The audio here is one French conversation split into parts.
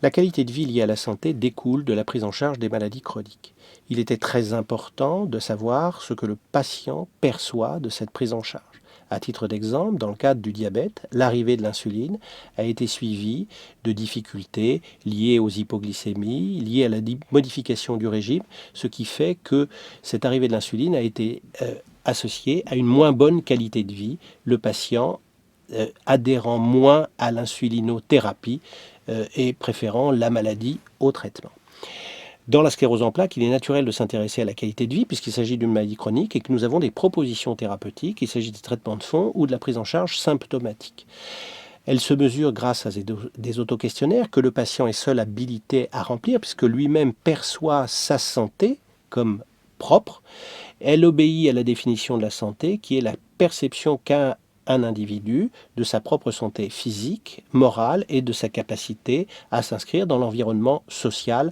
La qualité de vie liée à la santé découle de la prise en charge des maladies chroniques. Il était très important de savoir ce que le patient perçoit de cette prise en charge. À titre d'exemple, dans le cadre du diabète, l'arrivée de l'insuline a été suivie de difficultés liées aux hypoglycémies, liées à la modification du régime, ce qui fait que cette arrivée de l'insuline a été associée à une moins bonne qualité de vie. Le patient adhérant moins à l'insulinothérapie et préférant la maladie au traitement. Dans la sclérose en plaques, il est naturel de s'intéresser à la qualité de vie puisqu'il s'agit d'une maladie chronique et que nous avons des propositions thérapeutiques. Il s'agit des traitements de fond ou de la prise en charge symptomatique. Elle se mesure grâce à des autoquestionnaires que le patient est seul habilité à remplir puisque lui-même perçoit sa santé comme propre. Elle obéit à la définition de la santé qui est la perception qu'a un individu de sa propre santé physique, morale et de sa capacité à s'inscrire dans l'environnement social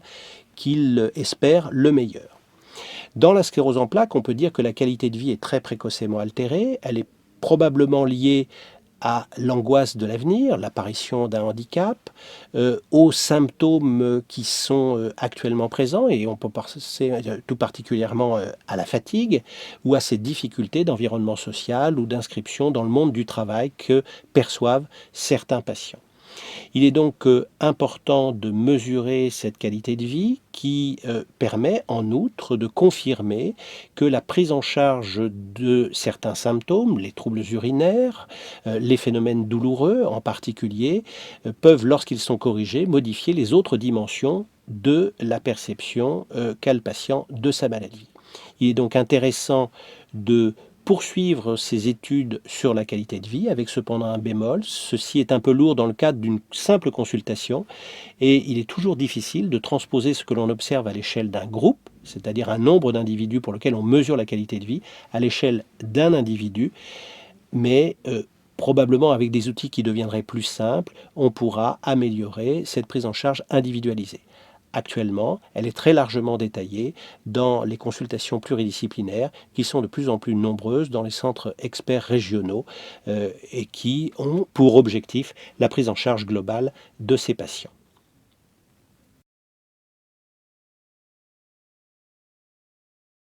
qu'il espère le meilleur. Dans la sclérose en plaques, on peut dire que la qualité de vie est très précocement altérée. Elle est probablement liée à l'angoisse de l'avenir, l'apparition d'un handicap, aux symptômes qui sont actuellement présents, et on peut penser tout particulièrement à la fatigue ou à ces difficultés d'environnement social ou d'inscription dans le monde du travail que perçoivent certains patients. Il est donc important de mesurer cette qualité de vie qui permet en outre de confirmer que la prise en charge de certains symptômes, les troubles urinaires, les phénomènes douloureux en particulier, peuvent, lorsqu'ils sont corrigés, modifier les autres dimensions de la perception qu'a le patient de sa maladie. Il est donc intéressant de poursuivre ses études sur la qualité de vie, avec cependant un bémol. Ceci est un peu lourd dans le cadre d'une simple consultation et il est toujours difficile de transposer ce que l'on observe à l'échelle d'un groupe, c'est-à-dire un nombre d'individus pour lequel on mesure la qualité de vie, à l'échelle d'un individu, mais probablement avec des outils qui deviendraient plus simples, on pourra améliorer cette prise en charge individualisée. Actuellement, elle est très largement détaillée dans les consultations pluridisciplinaires qui sont de plus en plus nombreuses dans les centres experts régionaux et qui ont pour objectif la prise en charge globale de ces patients.